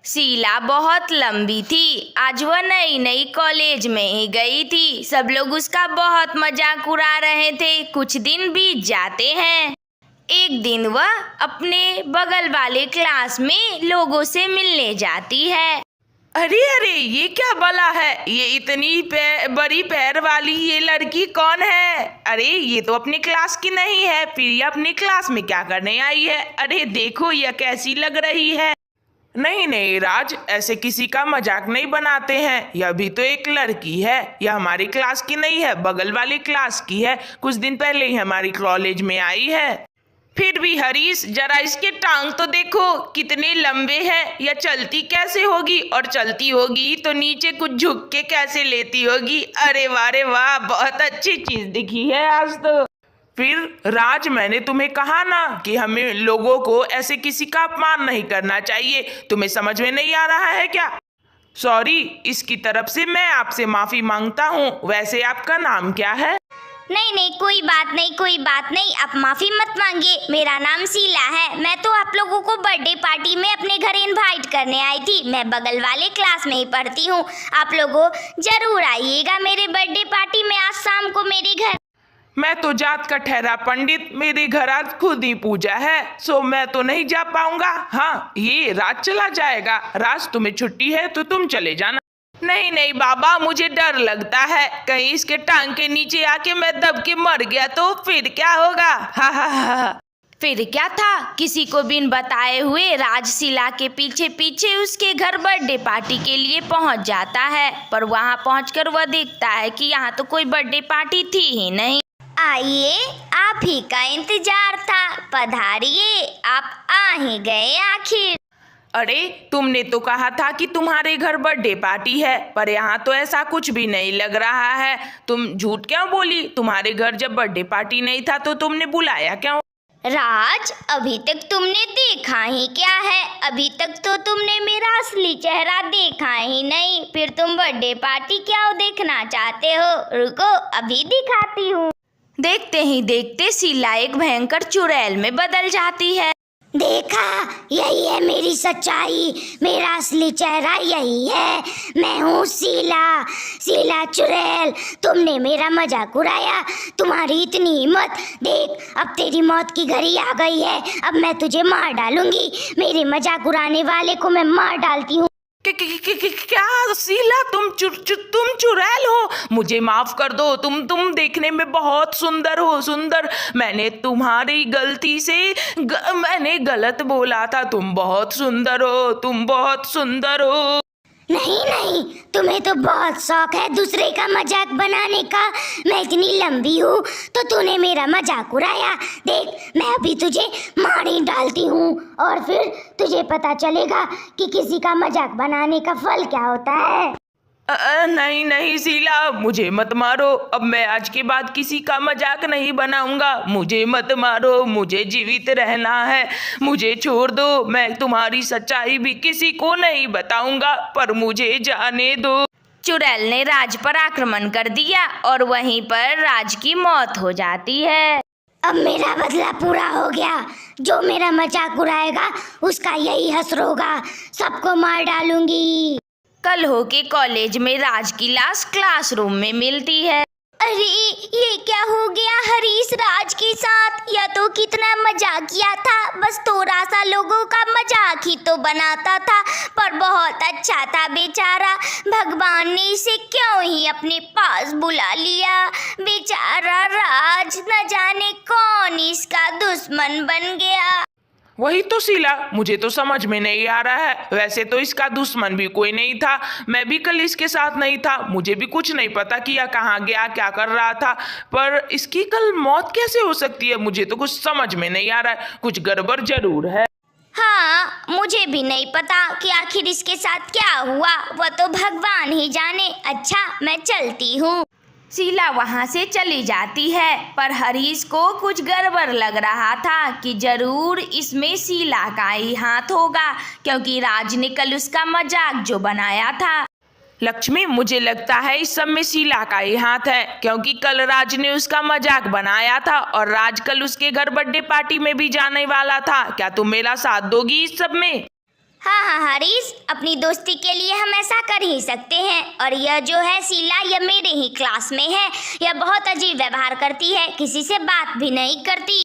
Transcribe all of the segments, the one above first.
शीला बहुत लंबी थी। आज वह नई नई कॉलेज में ही गई थी। सब लोग उसका बहुत मजाक उड़ा रहे थे। कुछ दिन बीत जाते हैं। एक दिन वह अपने बगल वाले क्लास में लोगों से मिलने जाती है। अरे अरे, ये क्या बला है? ये इतनी बड़ी पैर वाली ये लड़की कौन है? अरे ये तो अपनी क्लास की नहीं है, फिर ये अपनी क्लास में क्या करने आई है? अरे देखो यह कैसी लग रही है। नहीं नहीं राज, ऐसे किसी का मजाक नहीं बनाते हैं। यह भी तो एक लड़की है। यह हमारी क्लास की नहीं है, बगल वाली क्लास की है। कुछ दिन पहले ही हमारी कॉलेज में आई है। फिर भी हरीश, जरा इसके टांग तो देखो कितने लंबे हैं। यह चलती कैसे होगी? और चलती होगी तो नीचे कुछ झुक के कैसे लेती होगी? अरे वाह रे वाह, बहुत अच्छी चीज दिखी है आज तो। फिर राज, मैंने तुम्हें कहा ना कि हमें लोगों को ऐसे किसी का अपमान नहीं करना चाहिए। तुम्हें समझ में नहीं आ रहा है क्या? सॉरी, इसकी तरफ से मैं आपसे माफी मांगता हूँ। वैसे आपका नाम क्या है? नहीं नहीं, कोई बात नहीं, कोई बात नहीं, आप माफी मत मांगिए। मेरा नाम शीला है। मैं तो आप लोगों को बर्थडे पार्टी में अपने घर इनवाइट करने आई थी। मैं बगल वाले क्लास में ही पढ़ती हूँ। आप लोगों जरूर आइएगा मेरे बर्थडे पार्टी में आज शाम को मेरे घर। मैं तो जात का ठहरा पंडित, मेरे घर आज खुद ही पूजा है, सो मैं तो नहीं जा पाऊंगा। हाँ, ये राज चला जाएगा। राज, तुम्हें छुट्टी है तो तुम चले जाना। नहीं नहीं बाबा, मुझे डर लगता है कहीं इसके टांग के नीचे आके मैं दब के मर गया तो फिर क्या होगा? हा हा हा। फिर क्या था, किसी को बिन बताए हुए राज शीला के पीछे पीछे उसके घर बर्थडे पार्टी के लिए पहुंच जाता है। पर वहां पहुंचकर वह देखता है कि यहाँ तो कोई बर्थडे पार्टी थी ही नहीं। आइए, आप ही का इंतजार था। पधारिए, आप आ ही गए आखिर। अरे तुमने तो कहा था कि तुम्हारे घर बर्थडे पार्टी है, पर यहाँ तो ऐसा कुछ भी नहीं लग रहा है। तुम झूठ क्यों बोली? तुम्हारे घर जब बर्थडे पार्टी नहीं था तो तुमने बुलाया क्यों? राज, अभी तक तुमने देखा ही क्या है? अभी तक तो तुमने मेरा असली चेहरा देखा ही नहीं। फिर तुम बर्थडे पार्टी क्या देखना चाहते हो? रुको, अभी दिखाती हूँ। देखते ही देखते शीला एक भयंकर चुड़ैल में बदल जाती है। देखा, यही है मेरी सच्चाई। मेरा असली चेहरा यही है। मैं हूँ शीला, शीला चुड़ैल। तुमने मेरा मजाक उड़ाया। तुम्हारी इतनी हिम्मत, देख अब तेरी मौत की घड़ी आ गई है। अब मैं तुझे मार डालूंगी। मेरे मजाक उड़ाने वाले को मैं मार डालती हूँ। क्या शीला, तुम चुड़ैल हो? मुझे माफ कर दो। तुम देखने में बहुत सुंदर हो, सुंदर। मैंने तुम्हारी गलती से मैंने गलत बोला था। तुम बहुत सुंदर हो, तुम बहुत सुंदर हो। नहीं नहीं, तुम्हें तो बहुत शौक है दूसरे का मजाक बनाने का। मैं इतनी लंबी हूँ तो तूने मेरा मजाक उड़ाया। देख, मैं अभी तुझे मार ही डालती हूँ और फिर तुझे पता चलेगा कि किसी का मजाक बनाने का फल क्या होता है। नहीं नहीं शीला, मुझे मत मारो। अब मैं आज के बाद किसी का मजाक नहीं बनाऊंगा। मुझे मत मारो, मुझे जीवित रहना है। मुझे छोड़ दो। मैं तुम्हारी सच्चाई भी किसी को नहीं बताऊंगा, पर मुझे जाने दो। चुड़ैल ने राज पर आक्रमण कर दिया और वहीं पर राज की मौत हो जाती है। अब मेरा बदला पूरा हो गया। जो मेरा मजाक उड़ाएगा उसका यही हश्र होगा। सबको मार डालूंगी। कल हो के कॉलेज में राज की लाश क्लासरूम में मिलती है। अरे ये क्या हो गया हरीश राज के साथ? यह तो कितना मजाकिया था। बस थोड़ा सा लोगों का मजाक ही तो बनाता था, पर बहुत अच्छा था बेचारा। भगवान ने इसे क्यों ही अपने पास बुला लिया। बेचारा राज, न जाने कौन इसका दुश्मन बन गया। वही तो शीला, मुझे तो समझ में नहीं आ रहा है। वैसे तो इसका दुश्मन भी कोई नहीं था। मैं भी कल इसके साथ नहीं था। मुझे भी कुछ नहीं पता कि यह कहाँ गया, क्या कर रहा था। पर इसकी कल मौत कैसे हो सकती है? मुझे तो कुछ समझ में नहीं आ रहा है। कुछ गड़बड़ जरूर है। हाँ, मुझे भी नहीं पता कि आखिर इसके साथ क्या हुआ। वह तो भगवान ही जाने। अच्छा, मैं चलती हूँ। शीला वहां से चली जाती है, पर हरीश को कुछ गड़बड़ लग रहा था कि जरूर इसमें शीला का ही हाथ होगा, क्योंकि राज ने कल उसका मजाक जो बनाया था। लक्ष्मी, मुझे लगता है इस सब में शीला का ही हाथ है, क्योंकि कल राज ने उसका मजाक बनाया था और राज कल उसके घर बर्थडे पार्टी में भी जाने वाला था। क्या तुम मेरा साथ दोगी इस सब में? हाँ हाँ हरीश, अपनी दोस्ती के लिए हम ऐसा कर ही सकते हैं। और यह जो है शीला, यह मेरे ही क्लास में है। यह बहुत अजीब व्यवहार करती है, किसी से बात भी नहीं करती।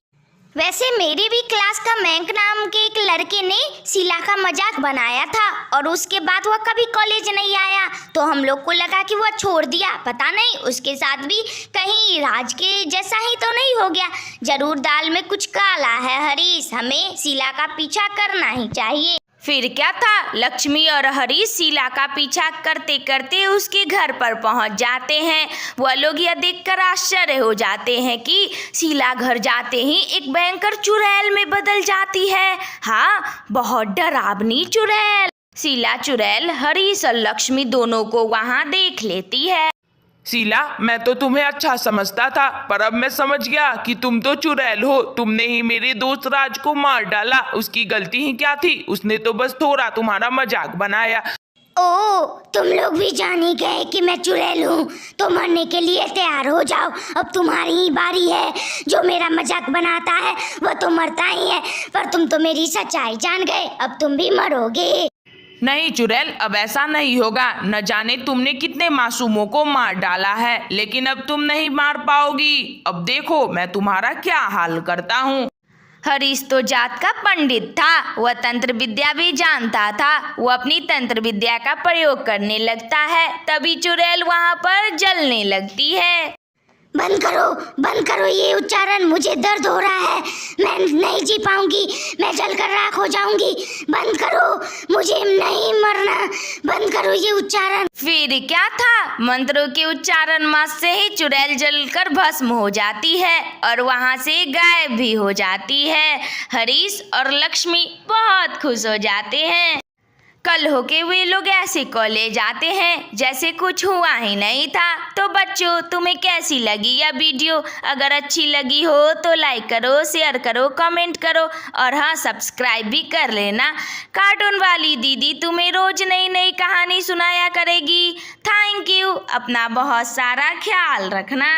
वैसे मेरी भी क्लास का मैंक नाम के एक लड़के ने शीला का मजाक बनाया था और उसके बाद वह कभी कॉलेज नहीं आया, तो हम लोग को लगा कि वह छोड़ दिया। पता नहीं उसके साथ भी कहीं राज के जैसा ही तो नहीं हो गया। जरूर दाल में कुछ काला है हरीश, हमें शीला का पीछा करना ही चाहिए। फिर क्या था, लक्ष्मी और हरीश शीला का पीछा करते करते उसके घर पर पहुंच जाते हैं। वह लोग यह देखकर आश्चर्य हो जाते हैं कि शीला घर जाते ही एक भयंकर चुड़ैल में बदल जाती है। हाँ, बहुत डरावनी चुड़ैल। शीला चुड़ैल हरीश और लक्ष्मी दोनों को वहां देख लेती है। शीला, मैं तो तुम्हें अच्छा समझता था, पर अब मैं समझ गया कि तुम तो चुड़ैल हो। तुमने ही मेरे दोस्त राज को मार डाला। उसकी गलती ही क्या थी? उसने तो बस थोड़ा तुम्हारा मजाक बनाया। ओ, तुम लोग भी जान ही गए कि मैं चुड़ैल हूँ, तो मरने के लिए तैयार हो जाओ। अब तुम्हारी ही बारी है। जो मेरा मजाक बनाता है वह तो मरता ही है, पर तुम तो मेरी सच्चाई जान गए, अब तुम भी मरोगे। नहीं चुड़ैल, अब ऐसा नहीं होगा। न जाने तुमने कितने मासूमों को मार डाला है, लेकिन अब तुम नहीं मार पाओगी। अब देखो मैं तुम्हारा क्या हाल करता हूँ। हरीश तो जात का पंडित था, वह तंत्र विद्या भी जानता था। वह अपनी तंत्र विद्या का प्रयोग करने लगता है, तभी चुड़ैल वहां पर जलने लगती है। बंद करो ये उच्चारण, मुझे दर्द हो रहा है। मैं नहीं जी पाऊंगी, मैं जलकर राख हो जाऊंगी। बंद करो, मुझे नहीं मरना। बंद करो ये उच्चारण। फिर क्या था, मंत्रों के उच्चारण मात्र से ही चुड़ैल जलकर भस्म हो जाती है और वहां से गायब भी हो जाती है। हरीश और लक्ष्मी बहुत खुश हो जाते हैं। कल होके वे लोग ऐसे कॉलेज आते हैं जैसे कुछ हुआ ही नहीं था। तो बच्चों, तुम्हें कैसी लगी यह वीडियो? अगर अच्छी लगी हो तो लाइक करो, शेयर करो, कमेंट करो और हाँ, सब्सक्राइब भी कर लेना। कार्टून वाली दीदी तुम्हें रोज नई नई कहानी सुनाया करेगी। Thank you. अपना बहुत सारा ख्याल रखना।